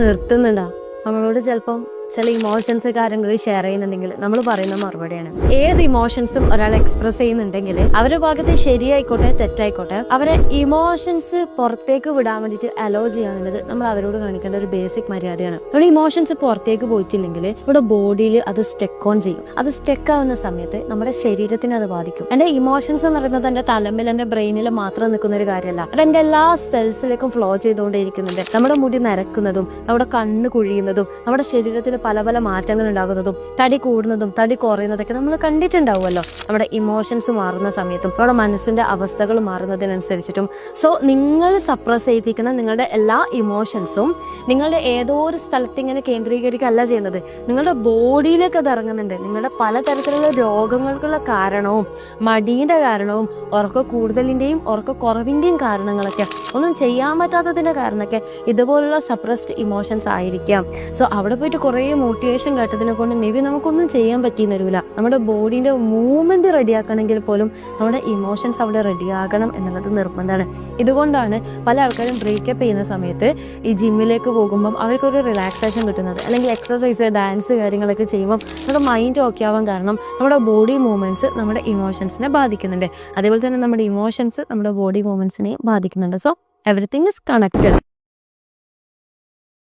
നിർത്തുന്നുണ്ടോ? നമ്മളോട് ചിലപ്പം ചില ഇമോഷൻസ് കാര്യങ്ങൾ ഷെയർ ചെയ്യുന്നുണ്ടെങ്കിൽ നമ്മൾ പറയുന്ന മറുപടിയാണ്. ഏത് ഇമോഷൻസും ഒരാൾ എക്സ്പ്രസ് ചെയ്യുന്നുണ്ടെങ്കിൽ അവരുടെ ഭാഗത്ത് ശരിയായിക്കോട്ടെ തെറ്റായിക്കോട്ടെ അവരെ ഇമോഷൻസ് പുറത്തേക്ക് വിടാൻ വേണ്ടിയിട്ട് അലോ ചെയ്യാന്നുള്ളത് നമ്മൾ അവരോട് കാണിക്കേണ്ട ഒരു ബേസിക് മര്യാദയാണ്. നമ്മുടെ ഇമോഷൻസ് പുറത്തേക്ക് പോയിട്ടില്ലെങ്കിൽ നമ്മുടെ ബോഡിയിൽ അത് സ്റ്റെക്ക് ഓൺ ചെയ്യും. അത് സ്റ്റെക്ക് ആവുന്ന സമയത്ത് നമ്മുടെ ശരീരത്തിനെ അത് ബാധിക്കും. എന്റെ ഇമോഷൻസ് എന്ന് പറയുന്നത് എന്റെ തലമിൽ എന്റെ ബ്രെയിനിൽ മാത്രം നിൽക്കുന്ന ഒരു കാര്യമല്ല. അത് എന്റെ എല്ലാ സെൽസിലേക്കും ഫ്ലോ ചെയ്തുകൊണ്ടേയിരിക്കുന്നുണ്ട്. നമ്മുടെ മുടി നരക്കുന്നതും നമ്മുടെ കണ്ണ് കുഴിയുന്നതും നമ്മുടെ ശരീരത്തിൽ പല പല മാറ്റങ്ങൾ ഉണ്ടാകുന്നതും തടി കൂടുന്നതും തടി കുറയുന്നതൊക്കെ നമ്മൾ കണ്ടിട്ടുണ്ടാവുമല്ലോ. നമ്മുടെ ഇമോഷൻസ് മാറുന്ന സമയത്തും നമ്മുടെ മനസ്സിന്റെ അവസ്ഥകൾ മാറുന്നതിനനുസരിച്ചിട്ടും. സോ നിങ്ങൾ സപ്രസ് ചെയ്യിപ്പിക്കുന്ന നിങ്ങളുടെ എല്ലാ ഇമോഷൻസും നിങ്ങളുടെ ഏതോ ഒരു സ്ഥലത്ത് ഇങ്ങനെ കേന്ദ്രീകരിക്കുകയല്ല ചെയ്യുന്നത്, നിങ്ങളുടെ ബോഡിയിലേക്ക് അത് ഇറങ്ങുന്നുണ്ട്. നിങ്ങളുടെ പലതരത്തിലുള്ള രോഗങ്ങൾക്കുള്ള കാരണവും മടീന്റെ കാരണവും ഉറക്ക കൂടുതലിന്റെയും ഉറക്ക കുറവിന്റെയും കാരണങ്ങളൊക്കെ ഒന്നും ചെയ്യാൻ പറ്റാത്തതിന്റെ കാരണമൊക്കെ ഇതുപോലുള്ള സപ്രസ്ഡ് ഇമോഷൻസ് ആയിരിക്കാം. സോ അവിടെ പോയിട്ട് കുറേ മോട്ടിവേഷൻ കേട്ടതിനെ കൊണ്ട് മേ ബി നമുക്കൊന്നും ചെയ്യാൻ പറ്റിയെന്ന് വരില്ല. നമ്മുടെ ബോഡീൻ്റെ മൂവ്മെന്റ് റെഡിയാക്കണമെങ്കിൽ പോലും നമ്മുടെ ഇമോഷൻസ് അവിടെ റെഡിയാകണം എന്നുള്ളത് നിർബന്ധമാണ്. ഇതുകൊണ്ടാണ് പല ആൾക്കാരും ബ്രേക്കപ്പ് ചെയ്യുന്ന സമയത്ത് ഈ ജിമ്മിലേക്ക് പോകുമ്പം അവർക്കൊരു റിലാക്സേഷൻ കിട്ടുന്നത്. അല്ലെങ്കിൽ എക്സസൈസ് ഡാൻസ് കാര്യങ്ങളൊക്കെ ചെയ്യുമ്പോൾ നമ്മുടെ മൈൻഡ് ഓക്കെ ആവാൻ കാരണം നമ്മുടെ ബോഡി മൂവ്മെന്റ്സ് നമ്മുടെ ഇമോഷൻസിനെ ബാധിക്കുന്നുണ്ട്. അതേപോലെ തന്നെ നമ്മുടെ ഇമോഷൻസ് നമ്മുടെ ബോഡി മൂവ്മെന്റ്സിനെ ബാധിക്കുന്നുണ്ട്. So everything is connected.